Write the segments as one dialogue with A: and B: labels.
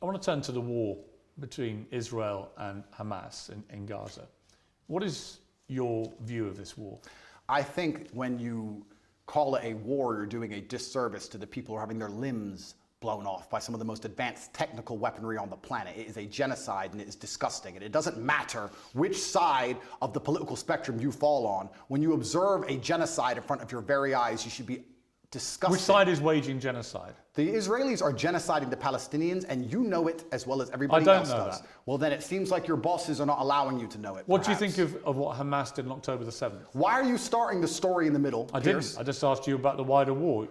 A: want to turn to the war between Israel and Hamas in Gaza. What is your view of this war?
B: I think when you call it a war, you're doing a disservice to the people who are having their limbs blown off by some of the most advanced technical weaponry on the planet. It is a genocide and it is disgusting. And it doesn't matter which side of the political spectrum you fall on. When you observe a genocide in front of your very eyes, you should be disgusted.
A: Which side is waging genocide?
B: The Israelis are genociding the Palestinians, and you know it as well as everybody else does.
A: That.
B: Well, then it seems like your bosses are not allowing you to know it.
A: What do you think of what Hamas did on October the 7th?
B: Why are you starting the story in the middle, Piers?
A: Didn't. I just asked you about the wider war.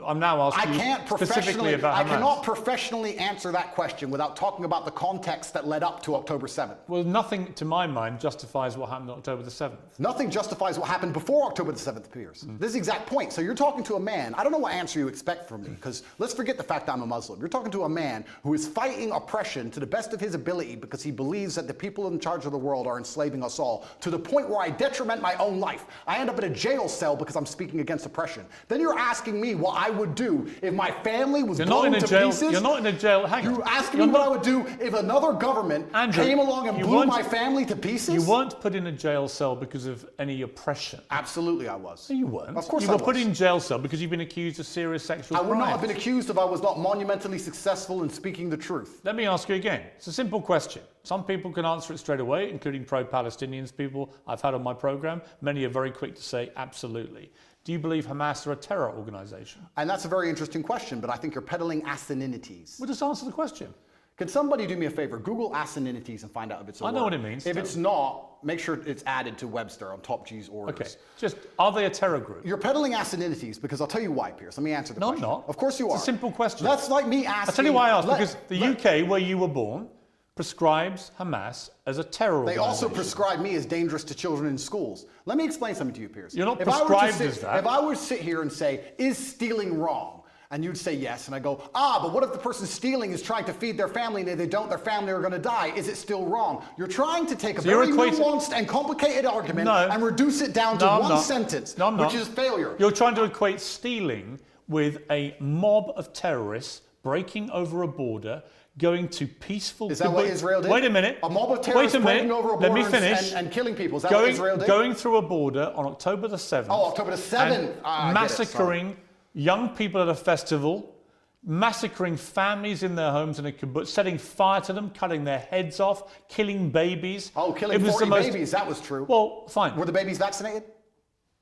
A: I'm now asking you specifically about Hamas.
B: I cannot professionally answer that question without talking about the context that led up to October 7th.
A: Well, nothing, to my mind, justifies what happened on October the 7th.
B: Nothing justifies what happened before October the 7th, Piers. This is the exact point. So you're talking to a man, I don't know what answer you expect from me, because let's forget the fact that I'm a Muslim. You're talking to a man who is fighting oppression to the best of his ability because he believes that the people in charge of the world are enslaving us all, to the point where I detriment my own life. I end up in a jail cell because I'm speaking against oppression. Then you're asking me what I would do if my family was blown to pieces.
A: You're not in a jail. Hang on.
B: You're asking me what I would do if another government came along and blew my family to pieces?
A: You weren't put in a jail cell because of any oppression.
B: Absolutely I was.
A: No, you weren't.
B: Of course
A: you
B: I
A: were
B: was.
A: put in jail cell because you've been accused of serious sexual crimes.
B: I would not have been accused if I was not monumentally successful in speaking the truth.
A: Let me ask you again. It's a simple question. Some people can answer it straight away, including pro-Palestinians people I've had on my program. Many are very quick to say absolutely. Do you believe Hamas are a terror organization?
B: And that's a very interesting question, but I think you're peddling asininities.
A: Well, just answer the question.
B: Can somebody do me a favor? Google asininities and find out if it's a word.
A: I know what it means.
B: If it's not, make sure it's added to Webster on Top G's orders.
A: Okay. Just, are they a terror group?
B: You're peddling asininities because I'll tell you why, Piers. Let me answer the question.
A: No, I'm not.
B: Of course you are.
A: It's a simple question.
B: That's like me asking...
A: I'll tell you why I asked. Because the UK, where you were born, prescribes Hamas as a terror organization.
B: They also prescribe me as dangerous to children in schools. Let me explain something to you, Piers.
A: You're not prescribed as that.
B: If I were to sit here and say, is stealing wrong? And you'd say yes, and I go, but what if the person stealing is trying to feed their family, and if they don't, their family are going to die? Is it still wrong? You're trying to take a very nuanced and complicated argument and reduce it down to one sentence, which is failure.
A: You're trying to equate stealing with a mob of terrorists breaking over a border, going to peaceful...
B: Is that what Israel did?
A: Wait a minute.
B: A mob of terrorists breaking over a border and killing people. Is that what Israel did?
A: Going through a border on October the 7th.
B: Oh, October the 7th.
A: Massacring young people at a festival, massacring families in their homes in a kibbutz, setting fire to them, cutting their heads off, killing babies.
B: Oh, killing 40 babies. That was true.
A: Well, fine.
B: Were the babies vaccinated?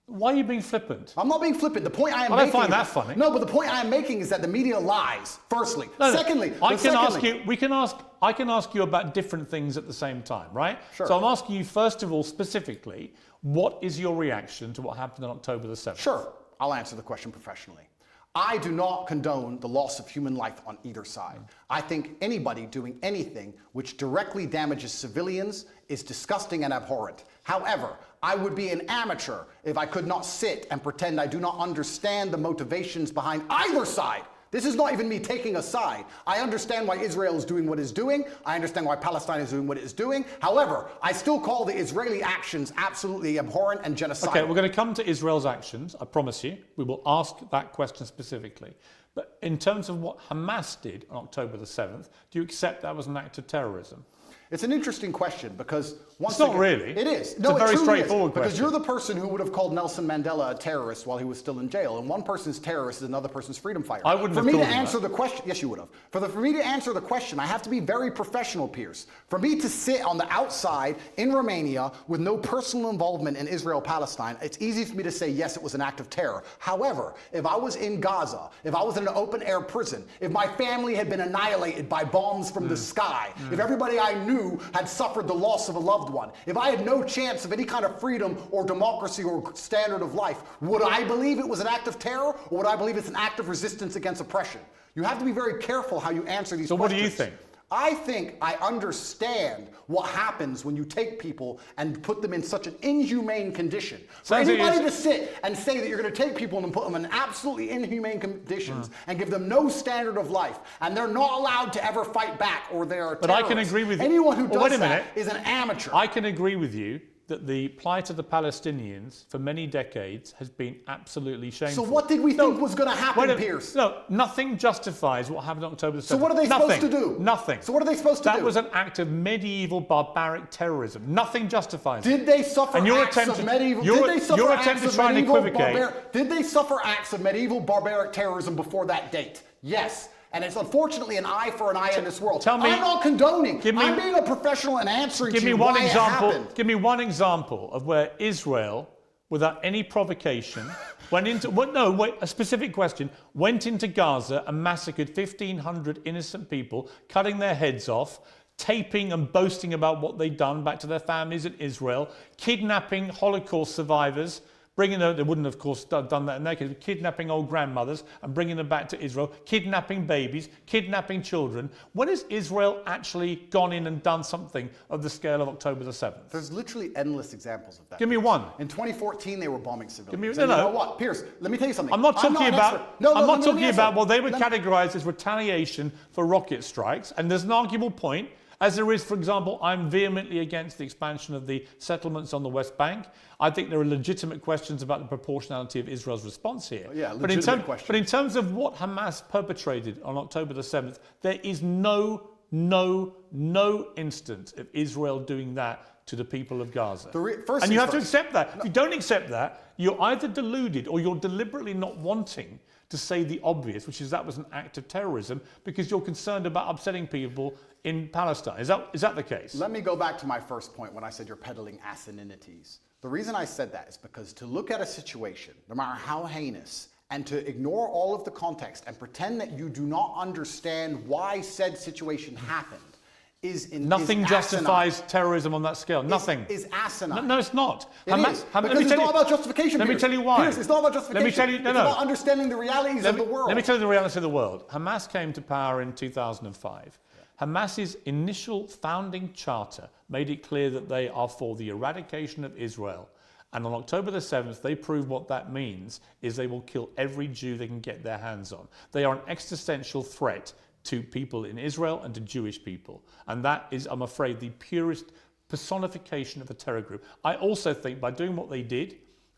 A: Why are you being flippant?
B: I'm not being flippant. The point I am making...
A: I don't find that funny.
B: No, but the point I am making is that the media lies, firstly. Secondly...
A: I can ask you about different things at the same time, right?
B: Sure.
A: So I'm asking you, first of all, specifically, what is your reaction to what happened on October the 7th?
B: Sure. I'll answer the question professionally. I do not condone the loss of human life on either side. I think anybody doing anything which directly damages civilians is disgusting and abhorrent. However, I would be an amateur if I could not sit and pretend I do not understand the motivations behind either side. This is not even me taking a side. I understand why Israel is doing what it's doing. I understand why Palestine is doing what it's doing. However, I still call the Israeli actions absolutely abhorrent and genocidal.
A: Okay, we're going to come to Israel's actions, I promise you. We will ask that question specifically. But in terms of what Hamas did on October the 7th, do you accept that was an act of terrorism?
B: It's an interesting question because
A: once again... It's not really.
B: It is.
A: No, it's a very straightforward question.
B: Because you're the person who would have called Nelson Mandela a terrorist while he was still in jail, and one person's terrorist is another person's freedom fighter.
A: I wouldn't have
B: For me to answer the question... Yes, you would have. For me to answer the question, I have to be very professional, Piers. For me to sit on the outside in Romania with no personal involvement in Israel-Palestine, it's easy for me to say, yes, it was an act of terror. However, if I was in Gaza, if I was in an open-air prison, if my family had been annihilated by bombs from the sky, if everybody I knew had suffered the loss of a loved one, if I had no chance of any kind of freedom or democracy or standard of life, would I believe it was an act of terror, or would I believe it's an act of resistance against oppression? You have to be very careful how you answer these questions.
A: So what do you think?
B: I think I understand what happens when you take people and put them in such an inhumane condition. For anybody to sit and say that you're going to take people and put them in absolutely inhumane conditions and give them no standard of life, and they're not allowed to ever fight back, or they are terrorists.
A: But I can agree with you.
B: Anyone who does that is an amateur.
A: I can agree with you that the plight of the Palestinians for many decades has been absolutely shameful.
B: So what did we think was going to happen, Piers?
A: No, nothing justifies what happened on October the 7th.
B: So what are they supposed to do?
A: Nothing.
B: So what are they supposed to do?
A: That was an act of medieval barbaric terrorism. Nothing justifies it.
B: Did they suffer acts of medieval? Did they suffer acts of medieval barbaric terrorism before that date? Yes. And it's unfortunately an eye for an eye in this world.
A: Tell me,
B: I'm not condoning. I'm being a professional and answering to you why it happened.
A: Give me one example of where Israel, without any provocation, went into... a specific question. Went into Gaza and massacred 1,500 innocent people, cutting their heads off, taping and boasting about what they'd done back to their families in Israel, kidnapping Holocaust survivors, bringing them, they wouldn't have, of course, done that in their case, but kidnapping old grandmothers and bringing them back to Israel, kidnapping babies, kidnapping children. When has Israel actually gone in and done something of the scale of October the 7th?
B: There's literally endless examples of that.
A: Give me one.
B: In 2014, they were bombing civilians.
A: You know
B: what, Piers, let me tell you something.
A: I'm not talking about, well, they were categorized as retaliation for rocket strikes, and there's an arguable point. As there is, for example, I'm vehemently against the expansion of the settlements on the West Bank. I think there are legitimate questions about the proportionality of Israel's response here.
B: But in
A: terms of what Hamas perpetrated on October the 7th, there is no instance of Israel doing that to the people of Gaza. And you have to accept that. If you don't accept that, you're either deluded or you're deliberately not wanting to say the obvious, which is that was an act of terrorism, because you're concerned about upsetting people in Palestine. Is that the case?
B: Let me go back to my first point when I said you're peddling asininities. The reason I said that is because to look at a situation, no matter how heinous, and to ignore all of the context and pretend that you do not understand why said situation happened
A: Nothing justifies terrorism on that scale. Nothing.
B: Is asinine.
A: No, it's not.
B: Because it's not about justification.
A: Let me tell you why.
B: Piers, it's not about justification.
A: Let me tell you,
B: it's about understanding the realities of the world.
A: Let me tell you the reality of the world. Hamas came to power in 2005. Hamas's initial founding charter made it clear that they are for the eradication of Israel. And on October the 7th, they prove what that means is they will kill every Jew they can get their hands on. They are an existential threat to people in Israel and to Jewish people. And that is, I'm afraid, the purest personification of a terror group. I also think by doing what they did,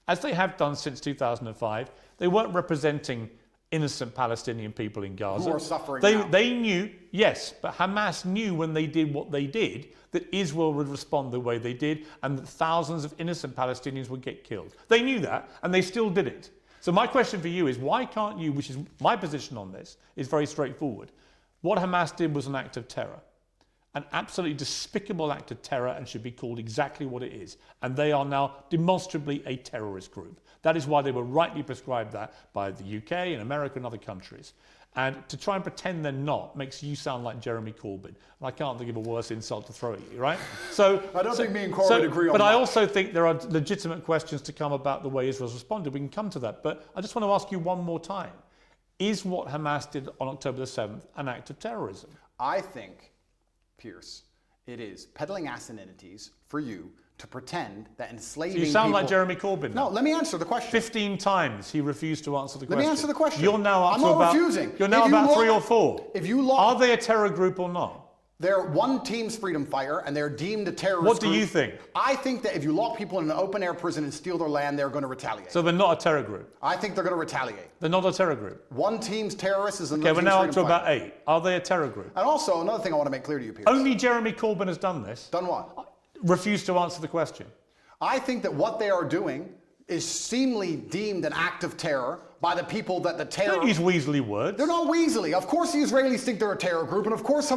A: as they have done since 2005, they weren't representing innocent Palestinian people in Gaza.
B: Who are suffering now.
A: They knew, yes, but Hamas knew when they did what they did that Israel would respond the way they did and that thousands of innocent Palestinians would get killed. They knew that, and they still did it. So my question for you is, why can't you, which is my position on this, is very straightforward. What Hamas did was an act of terror, an absolutely despicable act of terror, and should be called exactly what it is. And they are now demonstrably a terrorist group. That is why they were rightly prescribed that by the UK and America and other countries. And to try and pretend they're not makes you sound like Jeremy Corbyn. And I can't think of a worse insult to throw at you, right? So
B: I don't think me and Corbyn agree on that.
A: But I also think there are legitimate questions to come about the way Israel's responded. We can come to that. But I just want to ask you one more time. Is what Hamas did on October the 7th an act of terrorism?
B: I think, Piers, it is peddling asininities for you to pretend that enslaving people...
A: You sound like Jeremy Corbyn.
B: No, let me answer the question.
A: 15 times he refused to answer the question.
B: Let me answer the question.
A: You're now up
B: I'm
A: to
B: not
A: about...
B: refusing.
A: You're now about 3 or 4.
B: If you look...
A: Are they a terror group or not?
B: They're one team's freedom fighter, and they're deemed a terrorist
A: What do
B: group.
A: you think?
B: I think that if you lock people in an open-air prison and steal their land, they're going to retaliate.
A: So they're not a terror group?
B: I think they're going to retaliate.
A: They're not a terror group?
B: One team's terrorist is another
A: team's freedom fighter. Okay, we're now up to about 8. Are they a terror group?
B: And also, another thing I want to make clear to you, Piers.
A: Only Jeremy Corbyn has done this.
B: Done what?
A: Refused to answer the question.
B: I think that what they are doing is seemingly deemed an act of terror by the people that the terror...
A: Don't use weaselly words.
B: They're not weaselly. Of course the Israelis think they're a terror group, and of course the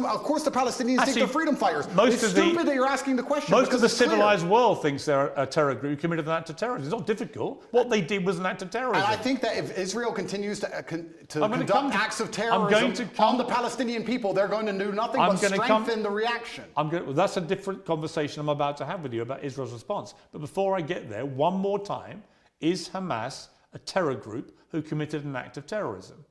B: Palestinians think they're freedom fighters. It's stupid that you're asking the question.
A: Most of the civilized world thinks they're a terror group who committed an act of terrorism. It's not difficult. What they did was an act of terrorism.
B: And I think that if Israel continues to conduct acts of terrorism on the Palestinian people, they're going to do nothing but strengthen the reaction.
A: Well, that's a different conversation I'm about to have with you about Israel's response. But before I get there, one more time, is Hamas a terror group who committed an act of terrorism?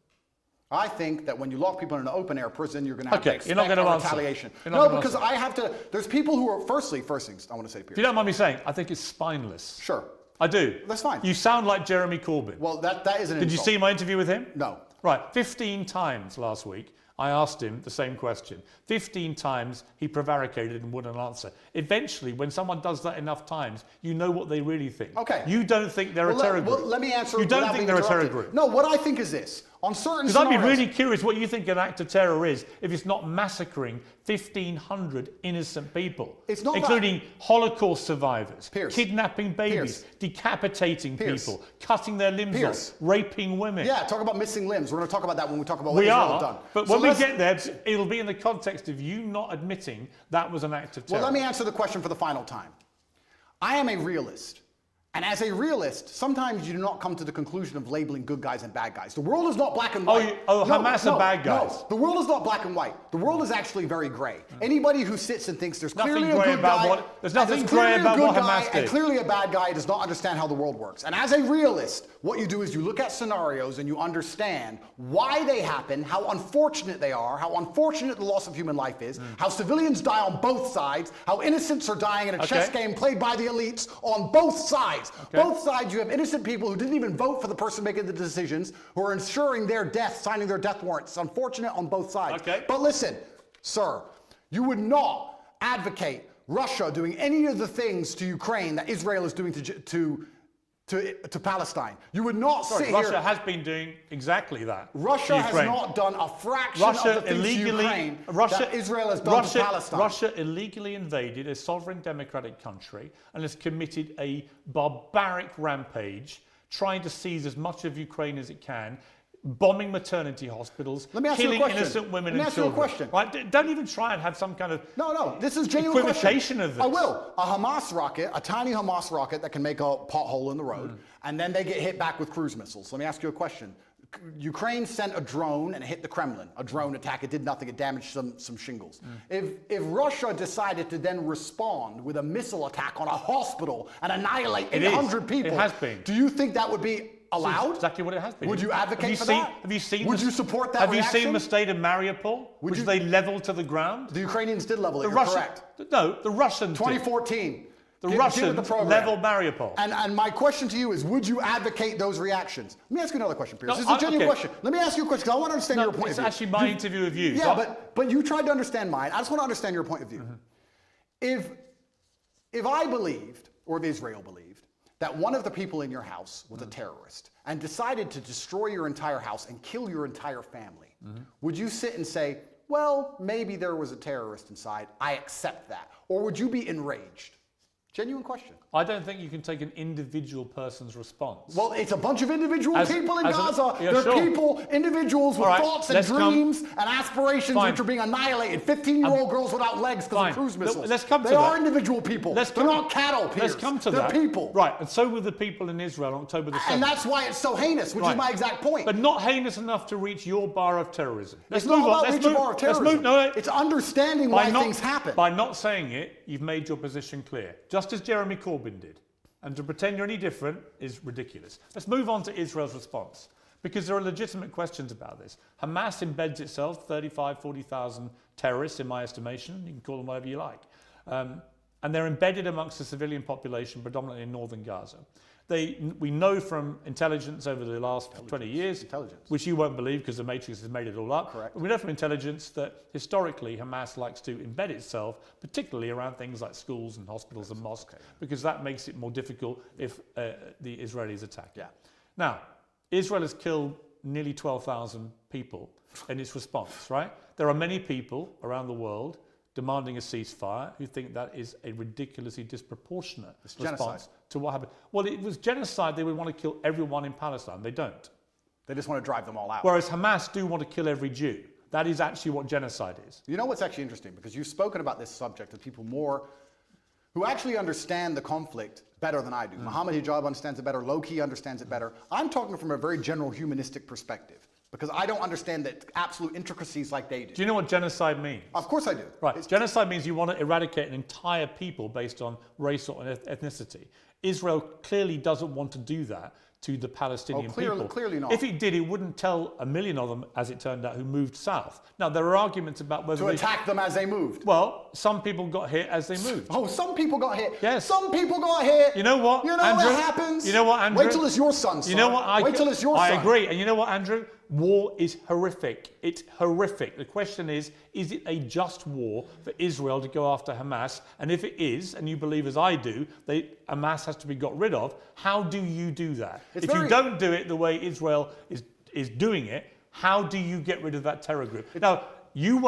B: I think that when you lock people in an open-air prison, you're going to have to expect
A: you're not going to
B: retaliation. No, because I have to... There's people who are... First things I want to say, Piers.
A: If you don't mind me saying, I think it's spineless.
B: Sure.
A: I do.
B: That's fine.
A: You sound like Jeremy Corbyn.
B: Well, that is an insult.
A: Did you see my interview with him?
B: No.
A: Right. 15 times last week, I asked him the same question. 15 times he prevaricated and wouldn't answer. Eventually, when someone does that enough times, you know what they really think.
B: Okay.
A: You don't think they're a terror group.
B: Well, let me answer.
A: You don't think they're a terror group.
B: No, what I think is this. On certain
A: Because I'd be really curious what you think an act of terror is if it's not massacring 1,500 innocent people,
B: it's not
A: including Holocaust survivors,
B: Piers.
A: kidnapping babies, decapitating people, cutting their limbs off, raping women.
B: Yeah, talk about missing limbs. We're going to talk about that when we talk about
A: what
B: Israel have done.
A: But so when we get there, it'll be in the context of you not admitting that was an act of terror.
B: Well, let me answer the question for the final time. I am a realist. And as a realist, sometimes you do not come to the conclusion of labeling good guys and bad guys. The world is not black and white.
A: Hamas are bad guys.
B: No, the world is not black and white. The world is actually very gray. Anybody who sits and thinks there's clearly a good guy,
A: there's nothing grey about what Hamas did,
B: and clearly a bad guy does not understand how the world works. And as a realist, what you do is you look at scenarios and you understand why they happen, how unfortunate they are, how unfortunate the loss of human life is, how civilians die on both sides, how innocents are dying in a chess game played by the elites on both sides. Both sides, you have innocent people who didn't even vote for the person making the decisions, who are ensuring their death, signing their death warrants. It's unfortunate on both sides. But listen, sir, you would not advocate Russia doing any of the things to Ukraine that Israel is doing to Palestine. You would not sit here.
A: Russia has been doing exactly that.
B: Russia has not done a fraction of the things to Ukraine that Israel has done to Palestine.
A: Russia illegally invaded a sovereign democratic country and has committed a barbaric rampage, trying to seize as much of Ukraine as it can, bombing maternity hospitals, killing innocent women and children. Right? Don't even try and have some kind of
B: this is genuine
A: equivocation of this.
B: I will. A Hamas rocket, a tiny Hamas rocket that can make a pothole in the road, and then they get hit back with cruise missiles. Let me ask you a question. Ukraine sent a drone and it hit the Kremlin. A drone attack. It did nothing. It damaged some shingles. If Russia decided to then respond with a missile attack on a hospital and annihilate 800 people,
A: it has been.
B: Do you think that would be allowed?
A: Exactly what it has been.
B: Would you advocate for that?
A: Have you seen?
B: Would you support that?
A: Have you seen the state of Mariupol, which they leveled to the ground?
B: The Ukrainians did level it. You're correct.
A: No, the Russians.
B: 2014.
A: The Russians leveled Mariupol.
B: And my question to you is, would you advocate those reactions? Let me ask you another question, Piers. This is a genuine question. Let me ask you a question because I want to understand your point of view.
A: It's actually my interview of you.
B: Yeah, but you tried to understand mine. I just want to understand your point of view. If I believed, or if Israel believed, that one of the people in your house was a terrorist and decided to destroy your entire house and kill your entire family, would you sit and say, well, maybe there was a terrorist inside, I accept that? Or would you be enraged? Genuine question.
A: I don't think you can take an individual person's response.
B: Well, it's a bunch of individual people in Gaza. They're
A: people,
B: individuals with thoughts and dreams and aspirations which are being annihilated. 15-year-old girls without legs because of cruise missiles.
A: Let's come to
B: they are individual people. They're not cattle, Piers.
A: Let's come to that.
B: They're people.
A: Right, and so were the people in Israel on October the 7th.
B: And that's why it's so heinous, which is my exact point.
A: But not heinous enough to reach your bar of terrorism.
B: It's not about reaching bar of terrorism. It's understanding why things happen.
A: By not saying it, you've made your position clear. Just as Jeremy Corbyn did. And to pretend you're any different is ridiculous. Let's move on to Israel's response, because there are legitimate questions about this. Hamas embeds itself, 40,000 terrorists in my estimation. You can call them whatever you like. And they're embedded amongst the civilian population, predominantly in northern Gaza. We know from intelligence over the last 20 years, which you won't believe because the Matrix has made it all up.
B: Correct.
A: But we know from intelligence that historically Hamas likes to embed itself, particularly around things like schools and hospitals and mosques, because that makes it more difficult if the Israelis attack.
B: Yeah.
A: Now, Israel has killed nearly 12,000 people in its response, right? There are many people around the world demanding a ceasefire who think that is a ridiculously disproportionate response to what happened. Well, it was genocide. They would want to kill everyone in Palestine. They don't.
B: They just want to drive them all out.
A: Whereas Hamas do want to kill every Jew. That is actually what genocide is.
B: You know what's actually interesting? Because you've spoken about this subject with people who actually understand the conflict better than I do. Mohammed Hijab understands it better. Low-key understands it better. I'm talking from a very general humanistic perspective, because I don't understand the absolute intricacies like they do.
A: Do you know what genocide means?
B: Of course I do.
A: Right. Genocide means you want to eradicate an entire people based on race or ethnicity. Israel clearly doesn't want to do that to the Palestinian people.
B: Clearly not.
A: If it did, it wouldn't tell a million of them, as it turned out, who moved south. Now, there are arguments about whether
B: to attack them as they moved.
A: Well, some people got hit as they moved.
B: Oh, some people got hit.
A: Yes.
B: Some people got hit.
A: You know what,
B: You know
A: Andrew?
B: what happens?
A: You know what, Andrew?
B: Wait till it's your son, son.
A: You know what?
B: Wait till it's your son.
A: I agree. And you know what, Andrew? war is horrific. It's horrific. The question is it a just war for Israel to go after Hamas? And if it is, and you believe as I do, Hamas has to be got rid of, how do you do that? If you don't do it the way Israel is doing it, how do you get rid of that terror group? Now, you won't